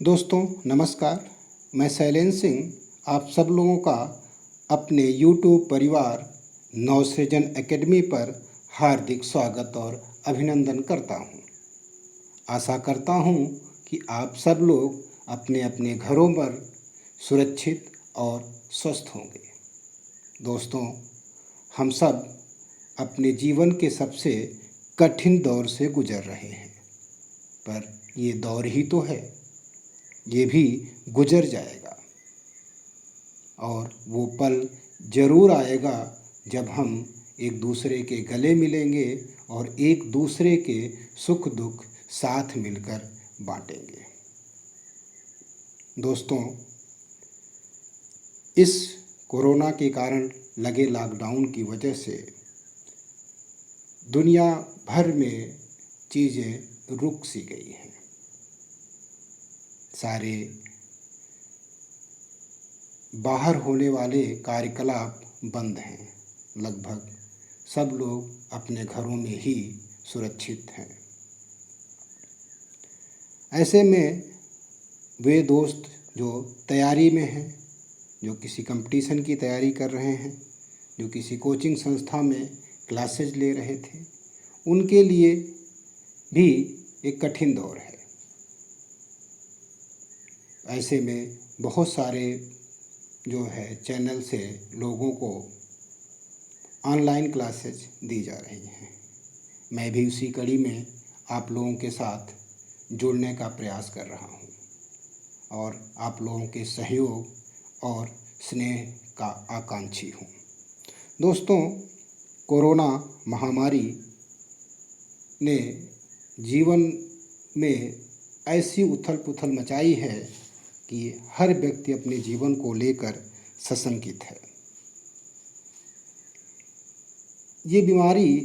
दोस्तों नमस्कार। मैं शैलेंद्र सिंह आप सब लोगों का अपने YouTube परिवार नवसृजन एकेडमी पर हार्दिक स्वागत और अभिनंदन करता हूं। आशा करता हूं कि आप सब लोग अपने अपने घरों पर सुरक्षित और स्वस्थ होंगे। दोस्तों, हम सब अपने जीवन के सबसे कठिन दौर से गुजर रहे हैं, पर ये दौर ही तो है, ये भी गुजर जाएगा और वो पल ज़रूर आएगा जब हम एक दूसरे के गले मिलेंगे और एक दूसरे के सुख दुख साथ मिलकर बांटेंगे। दोस्तों, इस कोरोना के कारण लगे लॉकडाउन की वजह से दुनिया भर में चीज़ें रुक सी गई हैं। सारे बाहर होने वाले कार्यकलाप बंद हैं। लगभग सब लोग अपने घरों में ही सुरक्षित हैं। ऐसे में वे दोस्त जो तैयारी में हैं, जो किसी कंपटीशन की तैयारी कर रहे हैं, जो किसी कोचिंग संस्था में क्लासेज ले रहे थे, उनके लिए भी एक कठिन दौर है। ऐसे में बहुत सारे जो है चैनल से लोगों को ऑनलाइन क्लासेज दी जा रही हैं। मैं भी उसी कड़ी में आप लोगों के साथ जुड़ने का प्रयास कर रहा हूं और आप लोगों के सहयोग और स्नेह का आकांक्षी हूं। दोस्तों, कोरोना महामारी ने जीवन में ऐसी उथल पुथल मचाई है कि हर व्यक्ति अपने जीवन को लेकर सशंकित है। ये बीमारी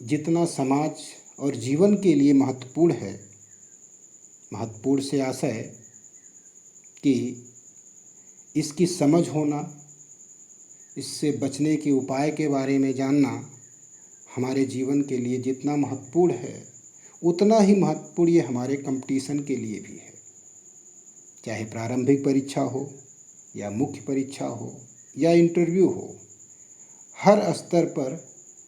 जितना समाज और जीवन के लिए महत्वपूर्ण है, महत्वपूर्ण से आशय कि इसकी समझ होना, इससे बचने के उपाय के बारे में जानना हमारे जीवन के लिए जितना महत्वपूर्ण है, उतना ही महत्वपूर्ण ये हमारे कंपटीशन के लिए भी है। चाहे प्रारंभिक परीक्षा हो या मुख्य परीक्षा हो या इंटरव्यू हो, हर स्तर पर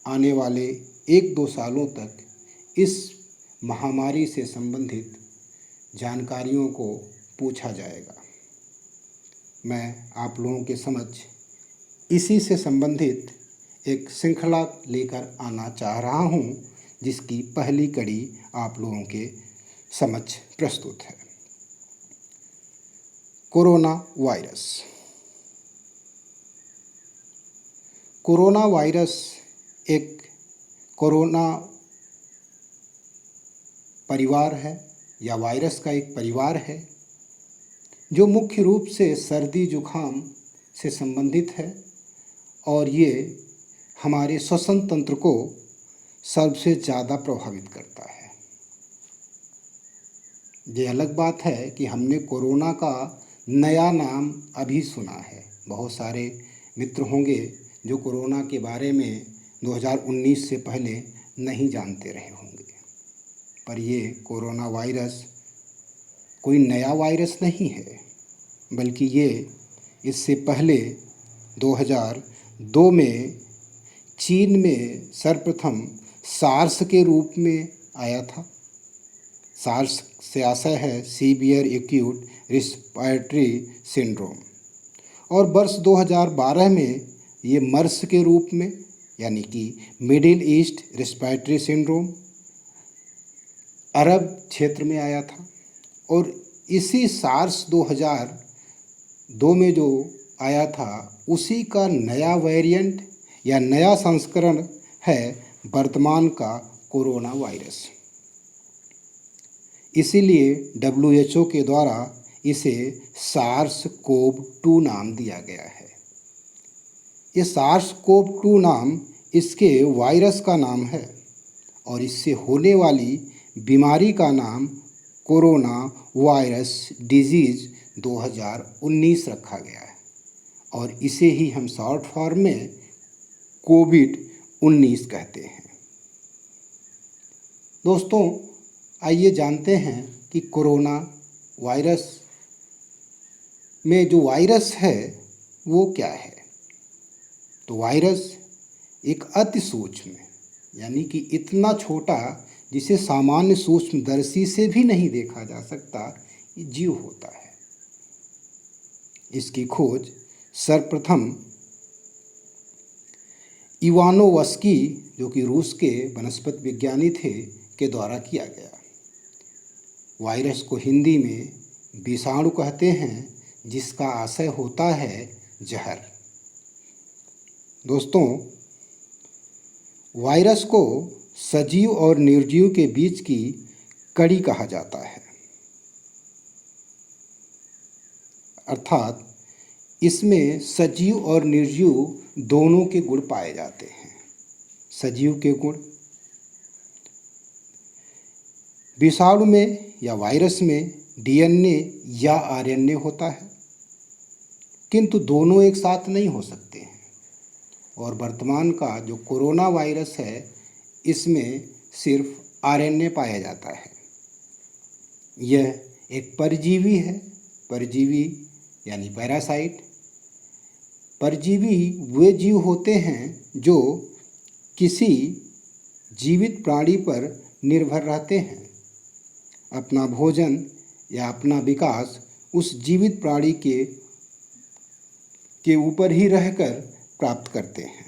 आने वाले 1-2 सालों तक इस महामारी से संबंधित जानकारियों को पूछा जाएगा। मैं आप लोगों के समक्ष इसी से संबंधित एक श्रृंखला लेकर आना चाह रहा हूं, जिसकी पहली कड़ी आप लोगों के समक्ष प्रस्तुत है। Corona virus. कोरोना वायरस एक कोरोना परिवार है या वायरस का एक परिवार है जो मुख्य रूप से सर्दी जुखाम से संबंधित है और ये हमारे श्वसन तंत्र को सबसे ज़्यादा प्रभावित करता है। ये अलग बात है कि हमने कोरोना का नया नाम अभी सुना है। बहुत सारे मित्र होंगे जो कोरोना के बारे में 2019 से पहले नहीं जानते रहे होंगे, पर ये कोरोना वायरस कोई नया वायरस नहीं है, बल्कि ये इससे पहले 2002 में चीन में सर्वप्रथम सार्स के रूप में आया था। सार्स से आशय है सीवियर एक्यूट रिस्पायरेटरी सिंड्रोम, और वर्ष 2012 में ये मर्स के रूप में यानी कि मिडिल ईस्ट रिस्पायरेटरी सिंड्रोम अरब क्षेत्र में आया था। और इसी सार्स 2002 में जो आया था, उसी का नया वेरिएंट या नया संस्करण है वर्तमान का कोरोना वायरस। इसीलिए WHO के द्वारा इसे SARS-CoV-2 नाम दिया गया है। ये SARS-CoV-2 नाम इसके वायरस का नाम है और इससे होने वाली बीमारी का नाम कोरोना वायरस डिजीज़ 2019 रखा गया है और इसे ही हम शॉर्ट फॉर्म में कोविड-19 कहते हैं। दोस्तों, आइए जानते हैं कि कोरोना वायरस में जो वायरस है वो क्या है। तो वायरस एक अति सूक्ष्म, यानी कि इतना छोटा जिसे सामान्य सूक्ष्मदर्शी से भी नहीं देखा जा सकता जीव होता है। इसकी खोज सर्वप्रथम इवानोवस्की, जो कि रूस के वनस्पति विज्ञानी थे, के द्वारा किया गया। वायरस को हिंदी में विषाणु कहते हैं, जिसका आशय होता है जहर। दोस्तों, वायरस को सजीव और निर्जीव के बीच की कड़ी कहा जाता है, अर्थात इसमें सजीव और निर्जीव दोनों के गुण पाए जाते हैं। सजीव के गुण विषाणु में या वायरस में डीएनए या आरएनए होता है, किंतु दोनों एक साथ नहीं हो सकते हैं। और वर्तमान का जो कोरोना वायरस है, इसमें सिर्फ आरएनए पाया जाता है। यह एक परजीवी है। परजीवी यानी पैरासाइट। परजीवी वे जीव होते हैं जो किसी जीवित प्राणी पर निर्भर रहते हैं। अपना भोजन या अपना विकास उस जीवित प्राणी के ऊपर ही रहकर प्राप्त करते हैं।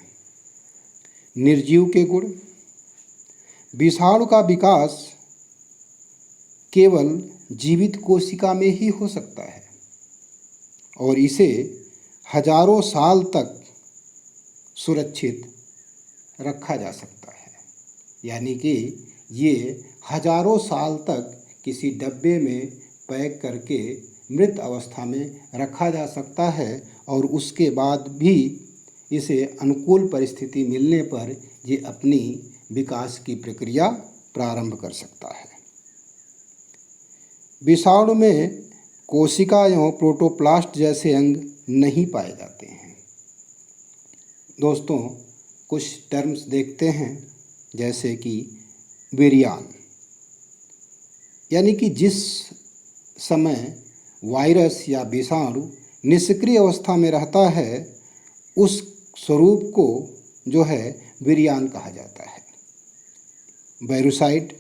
निर्जीव के गुण विषाणु का विकास केवल जीवित कोशिका में ही हो सकता है और इसे हजारों साल तक सुरक्षित रखा जा सकता है। यानी कि ये हजारों साल तक किसी डब्बे में पैक करके मृत अवस्था में रखा जा सकता है और उसके बाद भी इसे अनुकूल परिस्थिति मिलने पर ये अपनी विकास की प्रक्रिया प्रारंभ कर सकता है। विषाणु में कोशिका एवं प्रोटोप्लास्ट जैसे अंग नहीं पाए जाते हैं। दोस्तों, कुछ टर्म्स देखते हैं, जैसे कि विरियान, यानी कि जिस समय वायरस या विषाणु निष्क्रिय अवस्था में रहता है, उस स्वरूप को जो है विरियान कहा जाता है। वायरोसाइट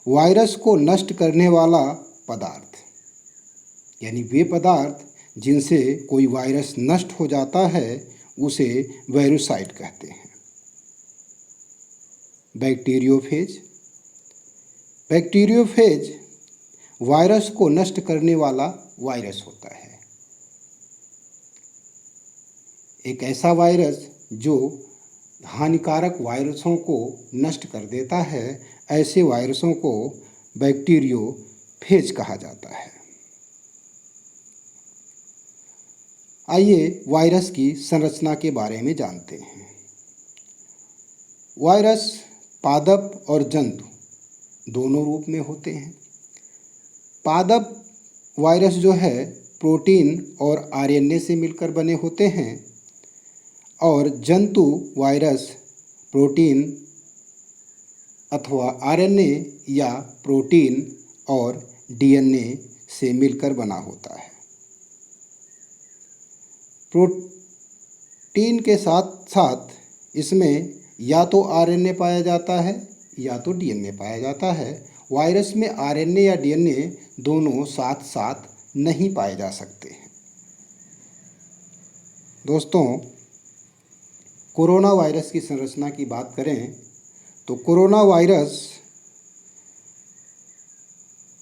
वायरस को नष्ट करने वाला पदार्थ, यानी वे पदार्थ जिनसे कोई वायरस नष्ट हो जाता है उसे वायरोसाइट कहते हैं। बैक्टीरियोफेज बैक्टीरियोफेज वायरस को नष्ट करने वाला वायरस होता है। एक ऐसा वायरस जो हानिकारक वायरसों को नष्ट कर देता है, ऐसे वायरसों को बैक्टीरियोफेज कहा जाता है। आइए वायरस की संरचना के बारे में जानते हैं। वायरस पादप और जंतु दोनों रूप में होते हैं। पादप वायरस जो है प्रोटीन और आरएनए से मिलकर बने होते हैं और जंतु वायरस प्रोटीन अथवा आरएनए या प्रोटीन और डीएनए से मिलकर बना होता है। प्रोटीन के साथ साथ इसमें या तो आरएनए पाया जाता है या तो डीएनए पाया जाता है। वायरस में आरएनए या डीएनए दोनों साथ साथ नहीं पाए जा सकते हैं। दोस्तों, कोरोना वायरस की संरचना की बात करें तो कोरोना वायरस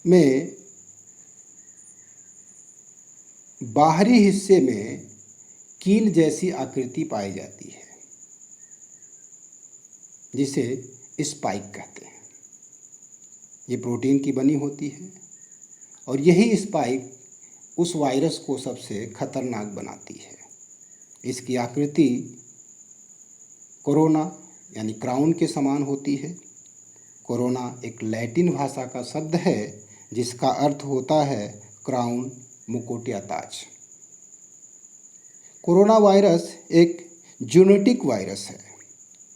में बाहरी हिस्से में कील जैसी आकृति पाई जाती है, जिसे स्पाइक कहते हैं। ये प्रोटीन की बनी होती है और यही स्पाइक उस वायरस को सबसे खतरनाक बनाती है। इसकी आकृति कोरोना यानी क्राउन के समान होती है। कोरोना एक लैटिन भाषा का शब्द है जिसका अर्थ होता है क्राउन, मुकुट या ताज। कोरोना वायरस एक जूनोटिक वायरस है।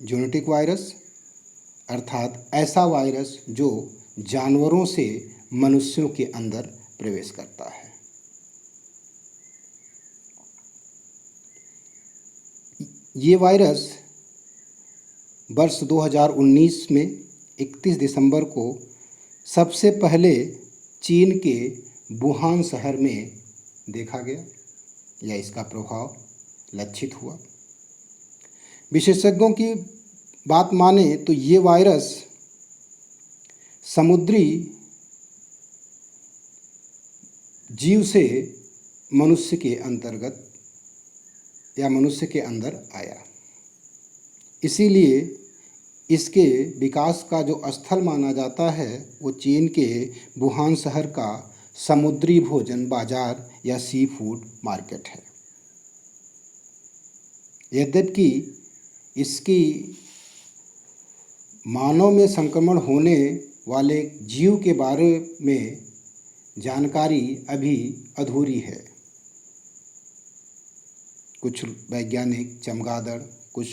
जूनोटिक वायरस अर्थात ऐसा वायरस जो जानवरों से मनुष्यों के अंदर प्रवेश करता है। ये वायरस वर्ष 2019 में 31 दिसंबर को सबसे पहले चीन के वुहान शहर में देखा गया या इसका प्रभाव लक्षित हुआ। विशेषज्ञों की बात माने तो ये वायरस समुद्री जीव से मनुष्य के अंतर्गत या मनुष्य के अंदर आया, इसीलिए इसके विकास का जो स्थल माना जाता है वो चीन के वुहान शहर का समुद्री भोजन बाजार या सी फूड मार्केट है। यद्यपि इसकी मानव में संक्रमण होने वाले जीव के बारे में जानकारी अभी अधूरी है। कुछ वैज्ञानिक चमगादड़, कुछ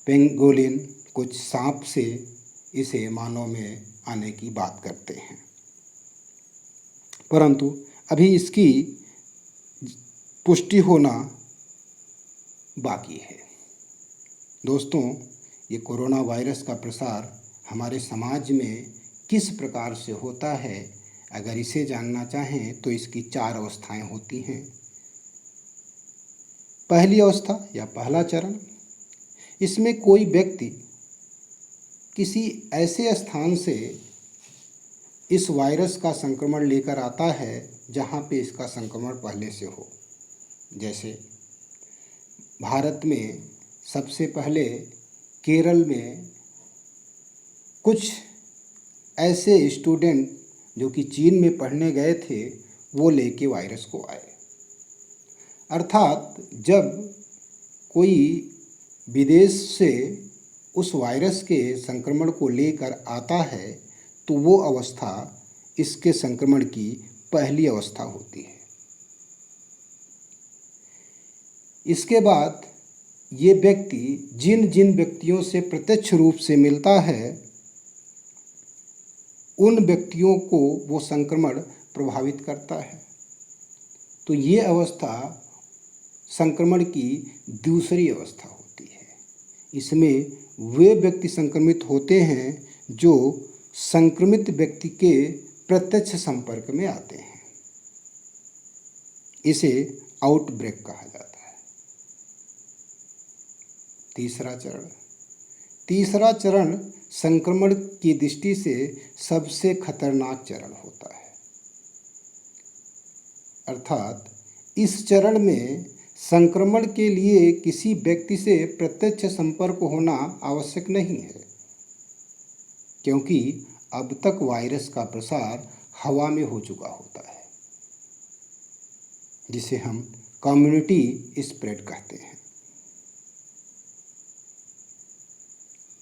पेंगोलिन, कुछ सांप से इसे मानव में आने की बात करते हैं, परंतु अभी इसकी पुष्टि होना बाकी है। दोस्तों, ये कोरोना वायरस का प्रसार हमारे समाज में किस प्रकार से होता है, अगर इसे जानना चाहें तो इसकी 4 अवस्थाएं होती हैं। पहली अवस्था या पहला चरण, इसमें कोई व्यक्ति किसी ऐसे स्थान से इस वायरस का संक्रमण लेकर आता है जहाँ पे इसका संक्रमण पहले से हो। जैसे भारत में सबसे पहले केरल में कुछ ऐसे स्टूडेंट जो कि चीन में पढ़ने गए थे वो लेके वायरस को आए। अर्थात जब कोई विदेश से उस वायरस के संक्रमण को लेकर आता है तो वो अवस्था इसके संक्रमण की पहली अवस्था होती है। इसके बाद ये व्यक्ति जिन जिन व्यक्तियों से प्रत्यक्ष रूप से मिलता है उन व्यक्तियों को वो संक्रमण प्रभावित करता है। तो ये अवस्था संक्रमण की दूसरी अवस्था होती है। इसमें वे व्यक्ति संक्रमित होते हैं जो संक्रमित व्यक्ति के प्रत्यक्ष संपर्क में आते हैं। इसे आउटब्रेक कहा जाता है। तीसरा चरण संक्रमण की दृष्टि से सबसे खतरनाक चरण होता है। अर्थात इस चरण में संक्रमण के लिए किसी व्यक्ति से प्रत्यक्ष संपर्क होना आवश्यक नहीं है, क्योंकि अब तक वायरस का प्रसार हवा में हो चुका होता है, जिसे हम कम्युनिटी स्प्रेड कहते हैं।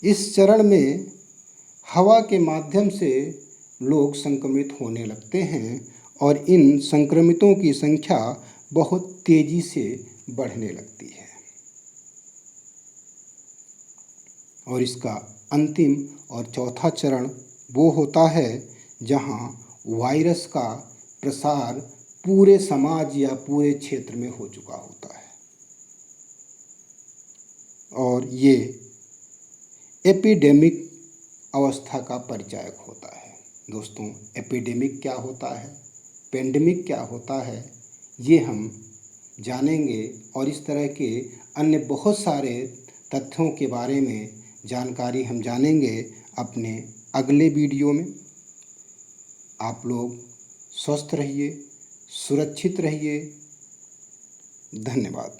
इस चरण में हवा के माध्यम से लोग संक्रमित होने लगते हैं और इन संक्रमितों की संख्या बहुत तेजी से बढ़ने लगती है। और इसका अंतिम और चौथा चरण वो होता है जहां वायरस का प्रसार पूरे समाज या पूरे क्षेत्र में हो चुका होता है और ये एपिडेमिक अवस्था का परिचायक होता है। दोस्तों, एपिडेमिक क्या होता है, पेंडेमिक क्या होता है, ये हम जानेंगे और इस तरह के अन्य बहुत सारे तथ्यों के बारे में जानकारी हम जानेंगे अपने अगले वीडियो में। आप लोग स्वस्थ रहिए, सुरक्षित रहिए। धन्यवाद।